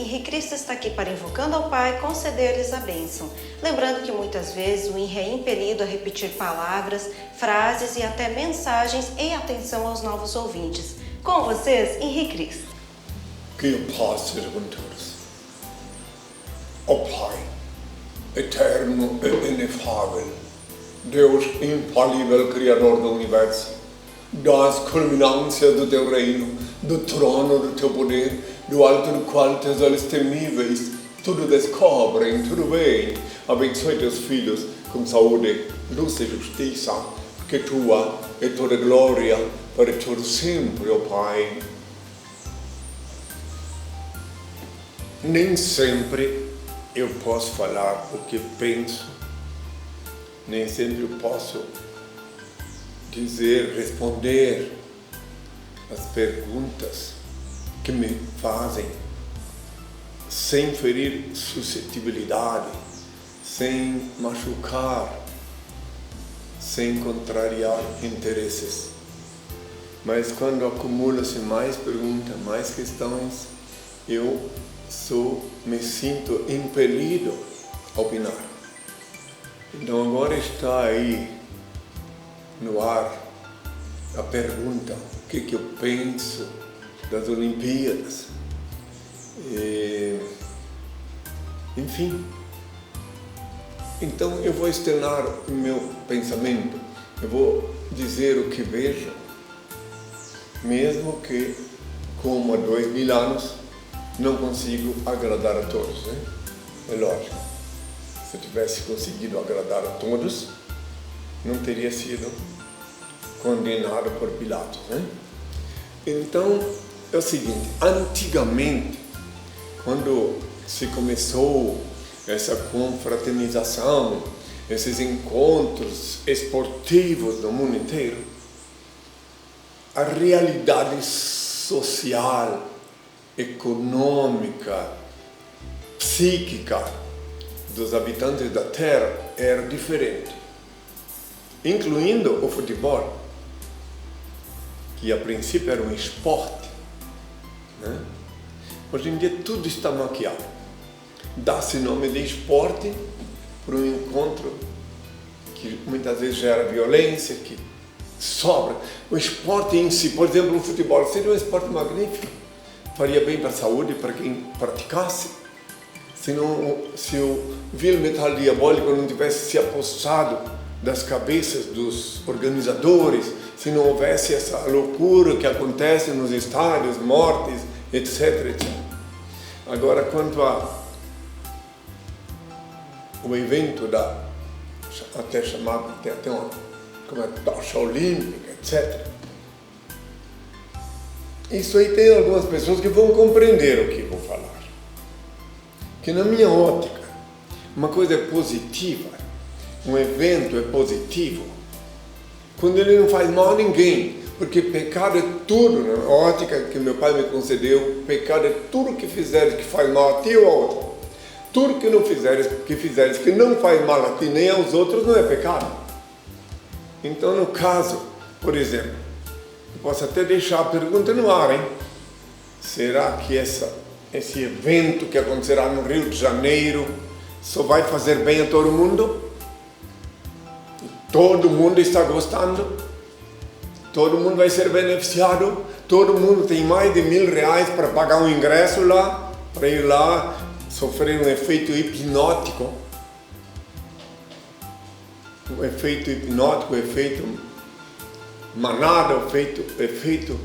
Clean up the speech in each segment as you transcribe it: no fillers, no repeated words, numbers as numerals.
Henrique Cristo está aqui para, invocando ao Pai, conceder-lhes a bênção. Lembrando que muitas vezes o Henrique é impelido a repetir palavras, frases e até mensagens em atenção aos novos ouvintes. Com vocês, Henrique Cristo. Que a paz seja com todos. Ó Pai, eterno e inefável, Deus infalível, Criador do Universo, das culminâncias do Teu reino, do trono do Teu poder, do alto do qual Teus olhos temíveis tudo descobrem, tudo bem. Abençoe Teus filhos com saúde, luz e justiça, porque Tua é toda glória para todo sempre, ó Pai. Nem sempre eu posso falar o que penso, nem sempre eu posso dizer, responder as perguntas que me fazem sem ferir suscetibilidade, sem machucar, sem contrariar interesses. Mas quando acumula-se mais perguntas, mais questões, eu me sinto impelido a opinar. Então agora está aí no ar a pergunta: o que eu penso das Olimpíadas? Enfim, então eu vou externar o meu pensamento, eu vou dizer o que vejo, mesmo que, como há 2000 anos, não consigo agradar a todos, né? É lógico. Se eu tivesse conseguido agradar a todos, não teria sido condenado por Pilatos, né? Então, é o seguinte: antigamente, quando se começou essa confraternização, esses encontros esportivos do mundo inteiro, a realidade social, econômica, psíquica dos habitantes da Terra era diferente, incluindo o futebol, que a princípio era um esporte, né? Hoje em dia tudo está maquiado. Dá-se nome de esporte para um encontro que muitas vezes gera violência, que sobra. O esporte em si, por exemplo, o futebol, seria um esporte magnífico. Faria bem para a saúde, para quem praticasse. Se o vil metal diabólico não tivesse se apossado das cabeças dos organizadores, se não houvesse essa loucura que acontece nos estádios, mortes, etc, etc. Agora, quanto o evento até chamado, tem até uma tocha olímpica, etc. Isso aí tem algumas pessoas que vão compreender o que vou falar. Que na minha ótica, uma coisa é positiva, um evento é positivo, quando ele não faz mal a ninguém, porque pecado é tudo, na ótica que meu pai me concedeu, pecado é tudo que fizeres que faz mal a ti ou a outro. Tudo que não fizeres, que não faz mal a ti nem aos outros, não é pecado. Então, no caso, por exemplo, eu posso até deixar a pergunta no ar, hein? Será que esse evento que acontecerá no Rio de Janeiro só vai fazer bem a todo mundo? Todo mundo está gostando? Todo mundo vai ser beneficiado? Todo mundo tem mais de R$1.000 para pagar um ingresso lá, para ir lá sofrer um efeito hipnótico? Um efeito hipnótico, efeito manada, efeito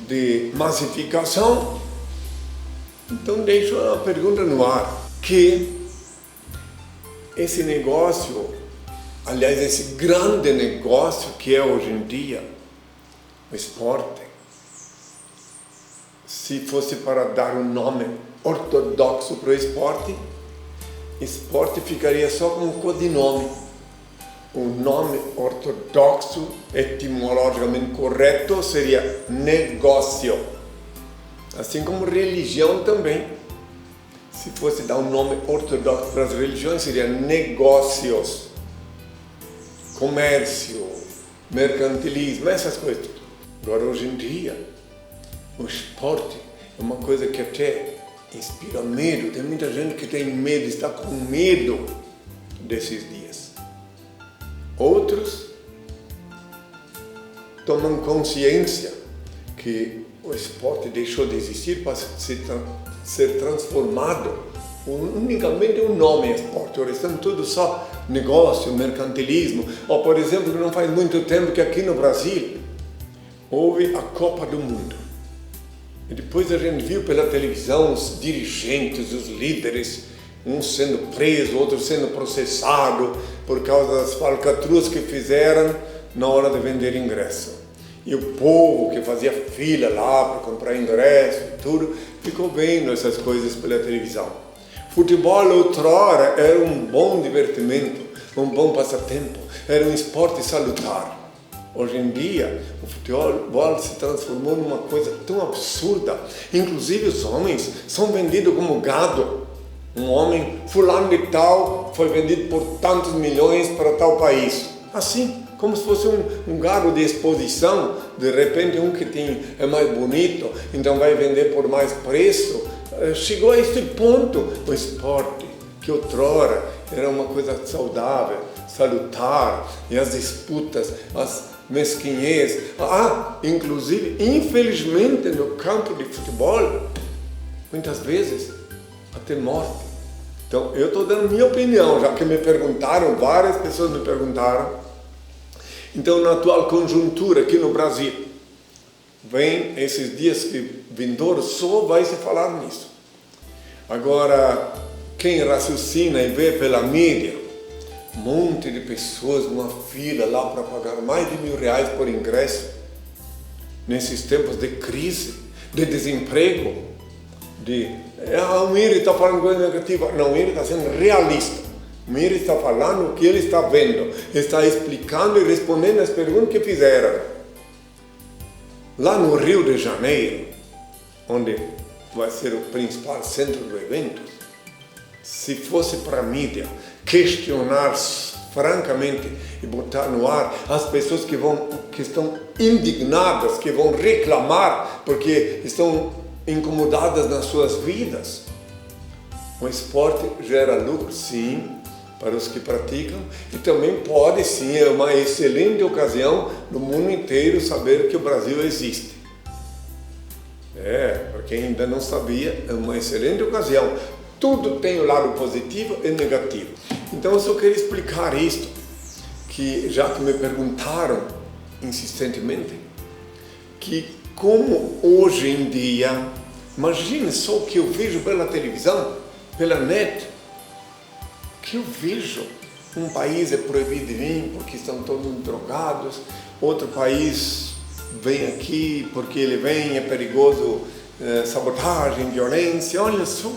de massificação. Então deixo a pergunta no ar, que esse negócio, aliás, esse grande negócio que é hoje em dia o esporte, se fosse para dar um nome ortodoxo para o esporte ficaria só com um codinome. O nome ortodoxo, etimologicamente correto, seria negócio. Assim como religião também. Se fosse dar um nome ortodoxo para as religiões, seria negócios, comércio, mercantilismo, essas coisas. Agora, hoje em dia, o esporte é uma coisa que até inspira medo. Tem muita gente que tem medo, está com medo desses dias. Outros tomam consciência que o esporte deixou de existir para ser transformado. Unicamente o nome é esporte, o restante tudo só negócio, mercantilismo. Ou, por exemplo, não faz muito tempo que aqui no Brasil houve a Copa do Mundo. E depois a gente viu pela televisão os dirigentes, os líderes, uns sendo presos, outros sendo processados por causa das falcatruas que fizeram na hora de vender ingresso. E o povo que fazia fila lá para comprar ingresso e tudo, ficou vendo essas coisas pela televisão. Futebol outrora era um bom divertimento, um bom passatempo, era um esporte salutar. Hoje em dia, o futebol se transformou numa coisa tão absurda. Inclusive os homens são vendidos como gado. Um homem fulano de tal foi vendido por tantos milhões para tal país. Assim, como se fosse um gado de exposição. De repente um que é mais bonito, então vai vender por mais preço. Chegou a esse ponto o esporte, que outrora era uma coisa saudável, salutar, e as disputas, as mesquinhez. Inclusive, infelizmente, no campo de futebol, muitas vezes, até morte. Então, eu estou dando minha opinião, já que me perguntaram, várias pessoas me perguntaram. Então, na atual conjuntura aqui no Brasil, vem esses dias que vindouros, só vai se falar nisso. Agora, quem raciocina e vê pela mídia, um monte de pessoas numa fila lá para pagar mais de R$1.000 por ingresso, nesses tempos de crise, de desemprego, o Miri está falando coisa negativa. Não, o Miri está sendo realista. O Miri está falando o que ele está vendo, está explicando e respondendo as perguntas que fizeram. Lá no Rio de Janeiro, onde vai ser o principal centro do evento, se fosse para a mídia questionar francamente e botar no ar as pessoas que estão indignadas, que vão reclamar porque estão incomodadas nas suas vidas. O esporte gera lucro, sim, para os que praticam, e também pode, sim, é uma excelente ocasião no mundo inteiro saber que o Brasil existe. Para quem ainda não sabia, é uma excelente ocasião. Tudo tem o lado positivo e negativo. Então eu só queria explicar isto, que já que me perguntaram insistentemente, que como hoje em dia, imagine só o que eu vejo pela televisão, pela net, que eu vejo um país é proibido de vir porque estão todos drogados, outro país vem aqui porque ele vem, é perigoso, sabotagem, violência. Olha só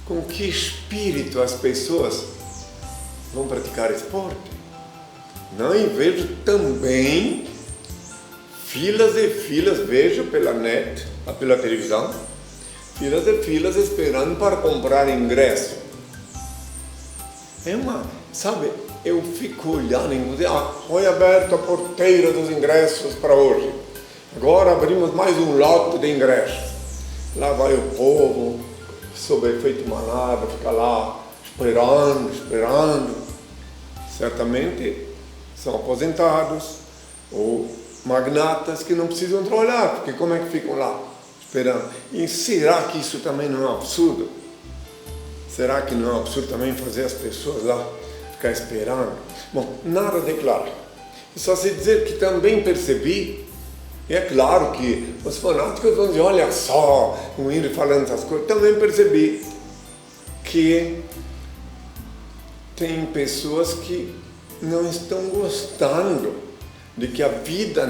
com que espírito as pessoas vão praticar esporte. Não, e vejo também filas e filas, vejo pela net, pela televisão, filas e filas esperando para comprar ingresso. Sabe, eu fico olhando, foi aberta a porteira dos ingressos para hoje. Agora abrimos mais um lote de ingressos. Lá vai o povo, sob efeito manada, fica lá esperando. Certamente são aposentados ou magnatas que não precisam trabalhar, porque como é que ficam lá esperando? E será que isso também não é um absurdo? Será que não é um absurdo também fazer as pessoas lá ficar esperando? Bom, nada de claro. Só se dizer que também percebi, e é claro que os fanáticos vão dizer, olha só, o Henry falando essas coisas, também percebi que tem pessoas que não estão gostando de que a vida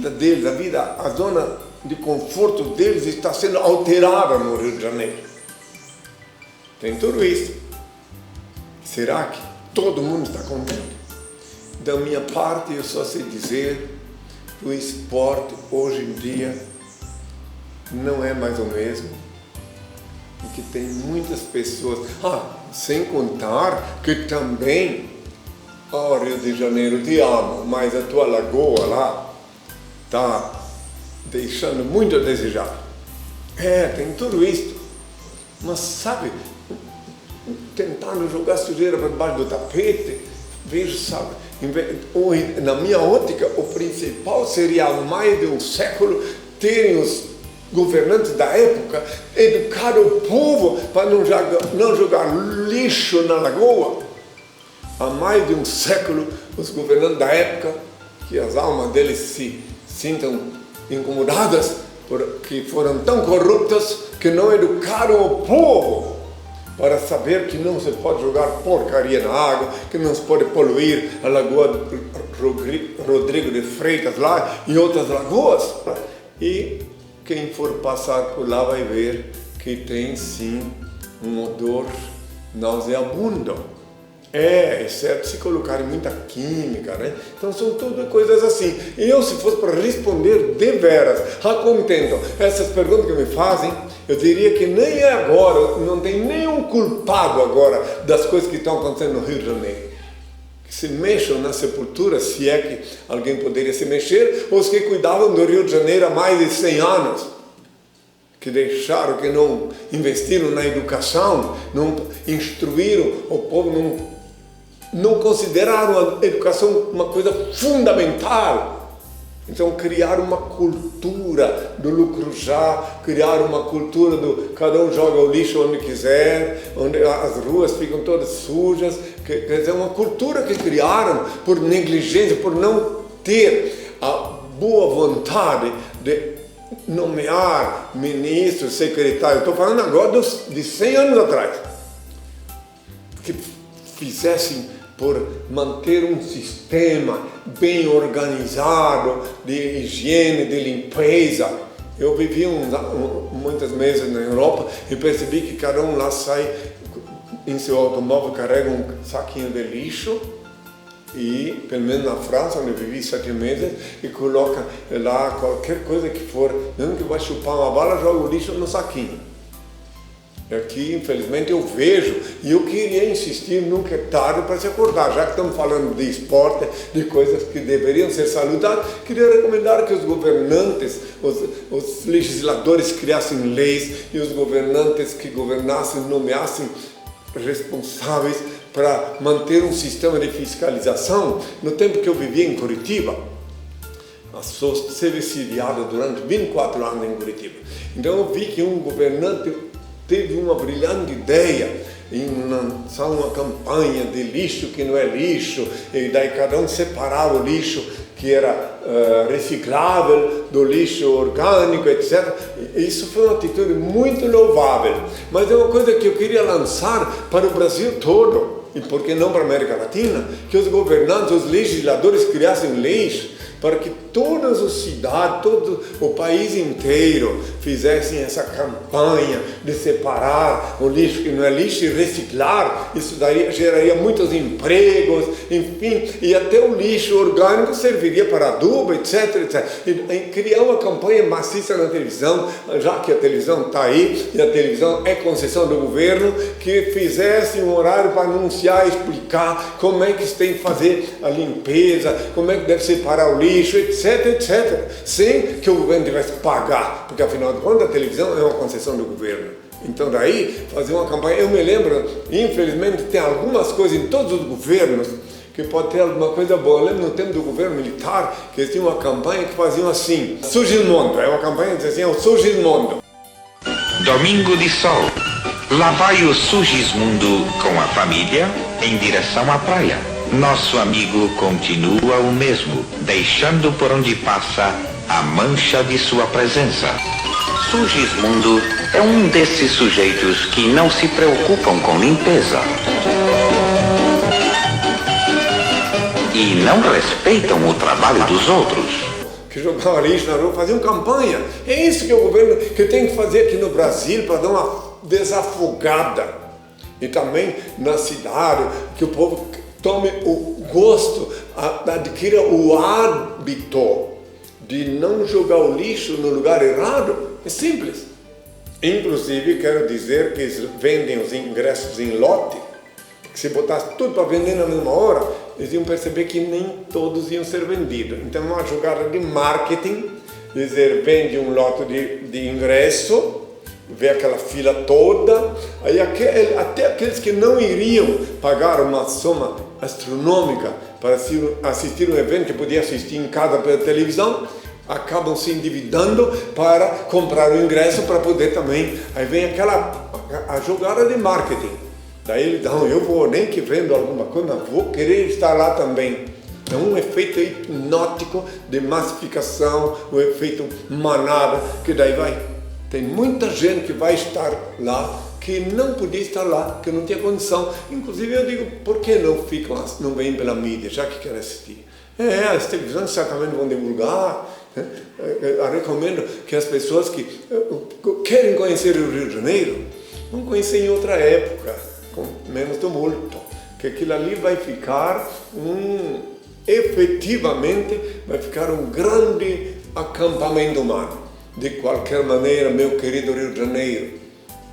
deles, a zona de conforto deles está sendo alterada no Rio de Janeiro. Tem tudo isso. Será que todo mundo está contente? Da minha parte, eu só sei dizer que o esporte hoje em dia não é mais o mesmo. E que tem muitas pessoas, sem contar que também, Rio de Janeiro, te amo, mas a tua lagoa lá está deixando muito a desejar. Tem tudo isso. Mas sabe, tentando jogar sujeira para debaixo do tapete, vejo, sabe, na minha ótica, o principal seria há mais de um século terem os governantes da época educar o povo para não jogar lixo na lagoa. Há mais de um século, os governantes da época, que as almas deles se sintam incomodadas, porque foram tão corruptas que não educaram o povo para saber que não se pode jogar porcaria na água, que não se pode poluir a lagoa Rodrigo de Freitas lá e outras lagoas. E quem for passar por lá vai ver que tem sim um odor nauseabundo. Exceto se colocarem muita química, né? Então são tudo coisas assim. E eu, se fosse para responder de veras, a contento, essas perguntas que me fazem, eu diria que nem é agora, não tem nenhum culpado agora das coisas que estão acontecendo no Rio de Janeiro. Que se mexam na sepultura, se é que alguém poderia se mexer, os que cuidavam do Rio de Janeiro há mais de 100 anos. Que deixaram, que não investiram na educação, não instruíram o povo, não consideraram a educação uma coisa fundamental. Então criaram uma cultura do lucro já, criaram uma cultura do cada um joga o lixo onde quiser, onde as ruas ficam todas sujas. Quer dizer, uma cultura que criaram por negligência, por não ter a boa vontade de nomear ministros, secretários. Estou falando agora de 100 anos atrás, que fizessem por manter um sistema bem organizado de higiene, de limpeza. Eu vivi muitos meses na Europa e percebi que cada um lá sai em seu automóvel, carrega um saquinho de lixo, e pelo menos na França, onde eu vivi 7 meses, e coloca lá qualquer coisa que for, mesmo que vai chupar uma bala, joga o lixo no saquinho. Aqui, infelizmente, eu vejo, e eu queria insistir, nunca é tarde para se acordar, já que estamos falando de esporte, de coisas que deveriam ser salutadas, queria recomendar que os governantes, os legisladores criassem leis, e os governantes que governassem nomeassem responsáveis para manter um sistema de fiscalização. No tempo que eu vivia em Curitiba, sou serviciado durante 24 anos em Curitiba, então eu vi que um governante teve uma brilhante ideia em lançar uma campanha de lixo que não é lixo, e daí cada um separava o lixo que era reciclável do lixo orgânico, etc. Isso foi uma atitude muito louvável, mas é uma coisa que eu queria lançar para o Brasil todo, e por que não para a América Latina, que os governantes, os legisladores criassem leis para que todas as cidades, todo o país inteiro fizessem essa campanha de separar o lixo que não é lixo e reciclar. Isso daí geraria muitos empregos, enfim, e até o lixo orgânico serviria para adubo, etc, etc. E criar uma campanha maciça na televisão, já que a televisão está aí, e a televisão é concessão do governo, que fizesse um horário para anunciar, explicar como é que se tem que fazer a limpeza, como é que deve separar o lixo, etc, etc, sem que o governo tivesse que pagar, porque afinal de contas a televisão é uma concessão do governo. Então daí fazer uma campanha, eu me lembro, infelizmente tem algumas coisas em todos os governos que pode ter alguma coisa boa. Eu lembro no tempo do governo militar que eles tinham uma campanha que faziam assim, Sugismundo, é uma campanha que dizia assim, o Sugismundo. Domingo de sol, lá vai o Sugismundo com a família em direção à praia. Nosso amigo continua o mesmo, deixando por onde passa a mancha de sua presença. Sugismundo é um desses sujeitos que não se preocupam com limpeza e não respeitam o trabalho dos outros. Que jogavam lixo na rua, faziam campanha. É isso que o governo que tem que fazer aqui no Brasil para dar uma desafogada. E também na cidade, que o povo tome o gosto, adquira o hábito de não jogar o lixo no lugar errado. É simples. Inclusive, quero dizer que eles vendem os ingressos em lote, que se botasse tudo para vender na mesma hora, eles iam perceber que nem todos iam ser vendidos. Então, uma jogada de marketing, dizer, vende um lote de ingresso vê aquela fila toda, aí até aqueles que não iriam pagar uma soma astronômica para assistir um evento que podia assistir em casa pela televisão, acabam se endividando para comprar o ingresso para poder também. Aí vem a jogada de marketing. Daí eles dão, eu vou, nem que vendo alguma coisa, mas vou querer estar lá também. É um efeito hipnótico de massificação, um efeito manada, que daí vai. Tem muita gente que vai estar lá, que não podia estar lá, que não tinha condição. Inclusive eu digo, por que não vêm pela mídia, já que querem assistir? As televisões certamente vão divulgar. Eu recomendo que as pessoas que querem conhecer o Rio de Janeiro, vão conhecer em outra época, com menos tumulto. Que aquilo ali vai ficar efetivamente, vai ficar um grande acampamento humano. De qualquer maneira, meu querido Rio de Janeiro,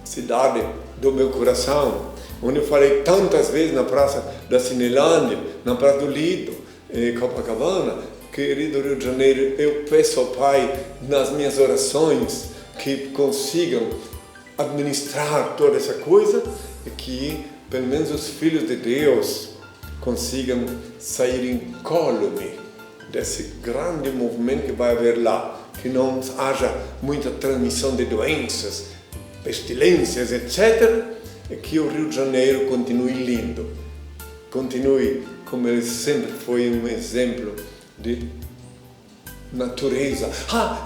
cidade do meu coração, onde eu falei tantas vezes na Praça da Cinelândia, na Praça do Lido, em Copacabana, querido Rio de Janeiro, eu peço ao Pai, nas minhas orações, que consigam administrar toda essa coisa e que, pelo menos, os filhos de Deus consigam sair incólume desse grande movimento que vai haver lá, que não haja muita transmissão de doenças, pestilências, etc., e que o Rio de Janeiro continue lindo, continue como ele sempre foi um exemplo de natureza.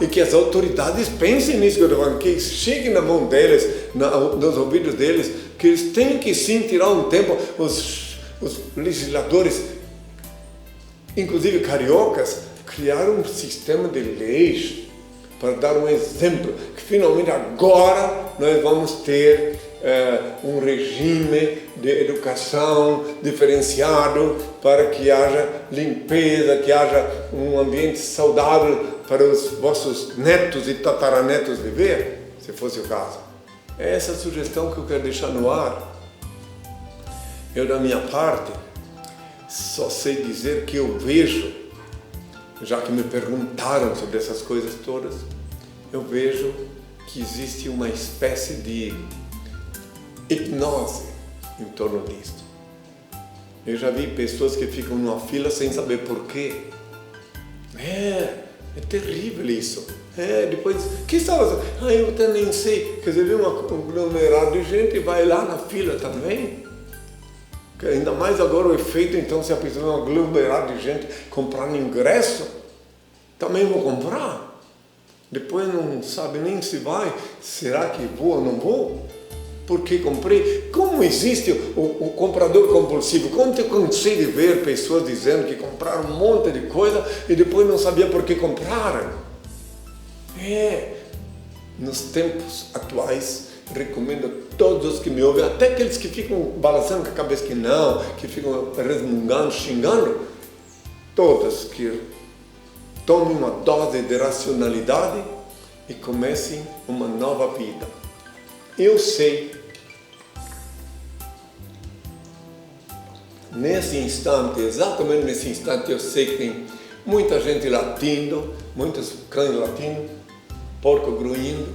E que as autoridades pensem nisso que eu estou falando, que chegue na mão deles, nos ouvidos deles, que eles têm que sim tirar um tempo, os legisladores, inclusive cariocas, criaram um sistema de leis para dar um exemplo, que finalmente agora nós vamos ter um regime de educação diferenciado para que haja limpeza, que haja um ambiente saudável para os vossos netos e tataranetos viver, se fosse o caso. É essa a sugestão que eu quero deixar no ar. Eu, da minha parte, só sei dizer que eu vejo, já que me perguntaram sobre essas coisas todas, eu vejo que existe uma espécie de hipnose em torno disso. Eu já vi pessoas que ficam numa fila sem saber por quê. É terrível isso. Depois, que estava? Eu até nem sei. Quer dizer, vê um aglomerado de gente e vai lá na fila também. Ainda mais agora o efeito, então, se a pessoa é um aglomerado de gente comprando ingresso, também vou comprar. Depois não sabe nem se vai, será que vou ou não vou? Porque comprei. Como existe o comprador compulsivo? Como eu cansei de ver pessoas dizendo que compraram um monte de coisa e depois não sabia por que compraram. Nos tempos atuais, recomendo a todos os que me ouvem, até aqueles que ficam balançando com a cabeça que não, que ficam resmungando, xingando, todos que tomem uma dose de racionalidade e comecem uma nova vida. Eu sei, nesse instante, exatamente nesse instante, eu sei que tem muita gente latindo, muitos cães latindo, porco gruindo,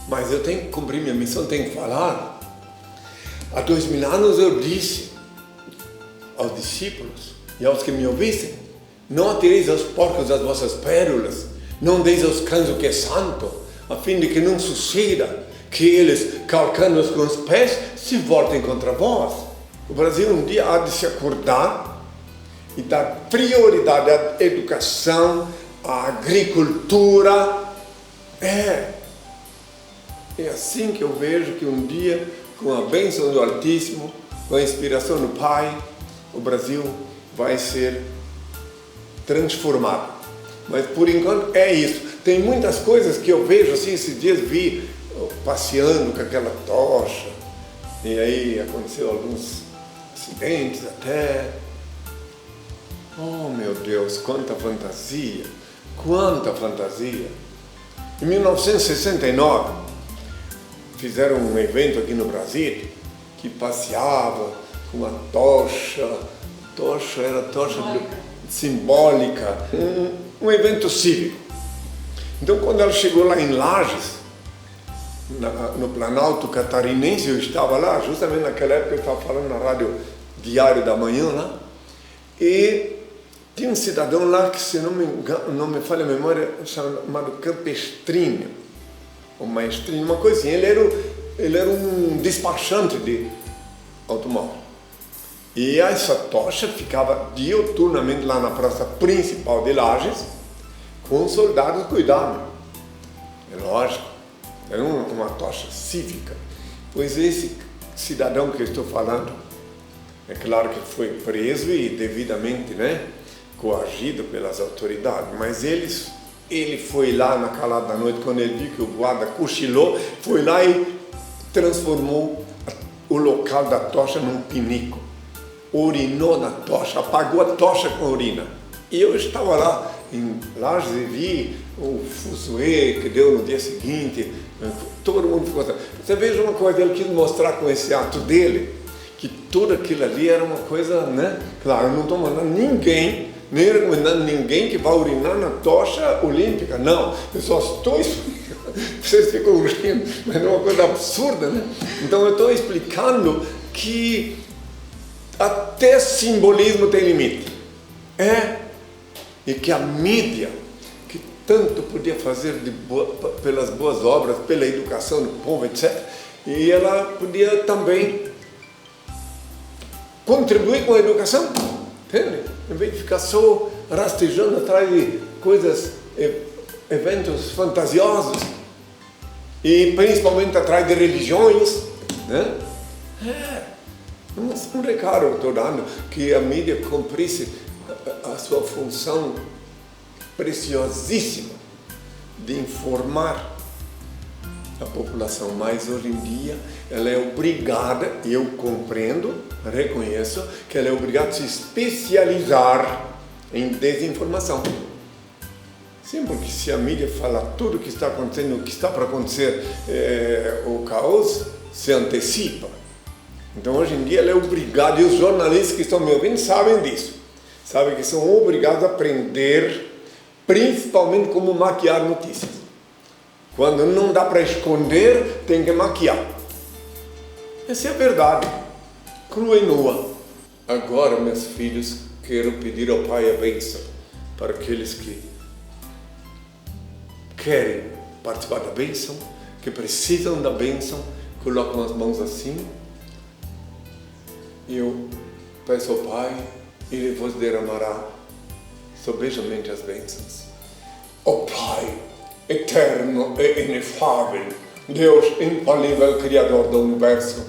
mas eu tenho que cumprir minha missão, tenho que falar. Há 2000 anos eu disse aos discípulos e aos que me ouvissem: não atireis aos porcos as vossas pérolas, não deis aos cães o que é santo, a fim de que não suceda que eles, calcando-os com os pés, se voltem contra vós. O Brasil um dia há de se acordar e dar prioridade à educação, à agricultura. É assim que eu vejo que um dia, com a bênção do Altíssimo, com a inspiração do Pai, o Brasil vai ser transformado. Mas por enquanto é isso. Tem muitas coisas que eu vejo assim, esses dias vi passeando com aquela tocha, e aí aconteceu alguns acidentes até. Oh meu Deus, quanta fantasia! Quanta fantasia! Em 1969, fizeram um evento aqui no Brasil que passeava com uma tocha era tocha simbólica, um evento cívico. Então, quando ela chegou lá em Lages, no Planalto Catarinense, eu estava lá, justamente naquela época eu estava falando na rádio Diário da Manhã lá, e tinha um cidadão lá que, se não me engano, não me falha a memória, chamado Campestrinho, ou Maestrinho, uma coisinha. Ele era um despachante de automóvel. E essa tocha ficava diuturnamente lá na praça principal de Lages, com os soldados cuidando. É lógico, era uma tocha cívica. Pois esse cidadão que eu estou falando, é claro que foi preso e devidamente, coagido pelas autoridades, mas ele foi lá na calada da noite, quando ele viu que o guarda cochilou, foi lá e transformou o local da tocha num pinico. Urinou na tocha, apagou a tocha com urina. E eu estava lá em Lages e vi o fuzuê que deu no dia seguinte, todo mundo ficou assim. Você veja uma coisa, ele quis mostrar com esse ato dele, que tudo aquilo ali era uma coisa, Claro, eu não estou mandando ninguém, nem recomendando ninguém que vá urinar na tocha olímpica, não. Eu só estou explicando, vocês ficam rindo, mas é uma coisa absurda, Então eu estou explicando que até simbolismo tem limite. E que a mídia, que tanto podia fazer pelas boas obras, pela educação do povo, etc., e ela podia também contribuir com a educação, entende? Em vez de ficar só rastejando atrás de coisas, eventos fantasiosos, e principalmente atrás de religiões, Um recado eu estou dando, que a mídia cumprisse a sua função preciosíssima de informar a população, mas hoje em dia ela é obrigada, eu compreendo, reconheço, que ela é obrigada a se especializar em desinformação. Sim, porque se a mídia fala tudo o que está acontecendo, o que está para acontecer, o caos se antecipa. Então hoje em dia ela é obrigada, e os jornalistas que estão me ouvindo sabem disso, sabem que são obrigados a aprender, principalmente como maquiar notícias. Quando não dá para esconder, tem que maquiar. Essa é a verdade, crua e nua. Agora, meus filhos, quero pedir ao Pai a bênção para aqueles que querem participar da bênção, que precisam da bênção, colocam as mãos assim. Eu peço ao Pai, e Ele vos derramará sobejamente as bênçãos. Ó Pai, eterno e inefável, Deus infalível, Criador do Universo,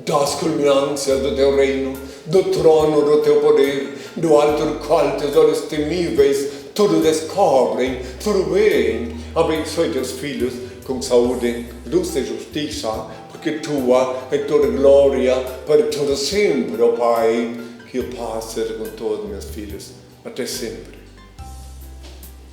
das culminâncias do Teu reino, do trono do Teu poder, do alto do qual tesouros temíveis tudo descobrem, tudo veem. Abençoe Teus filhos com saúde, luz e justiça, porque Tua é toda glória para todo sempre, ó Pai. Que a paz seja com todos meus filhos, até sempre.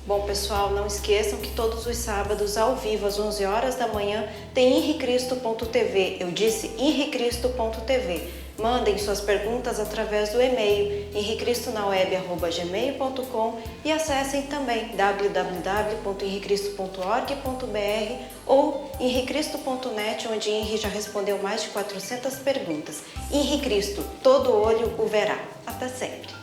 Bom, pessoal, não esqueçam que todos os sábados, ao vivo, às 11 horas da manhã, tem henricristo.tv. Eu disse henricristo.tv. Mandem suas perguntas através do e-mail henricristonaweb@gmail.com e acessem também www.henricristo.org.br ou henricristo.net, onde Henri já respondeu mais de 400 perguntas. Henri Cristo, todo olho o verá. Até sempre!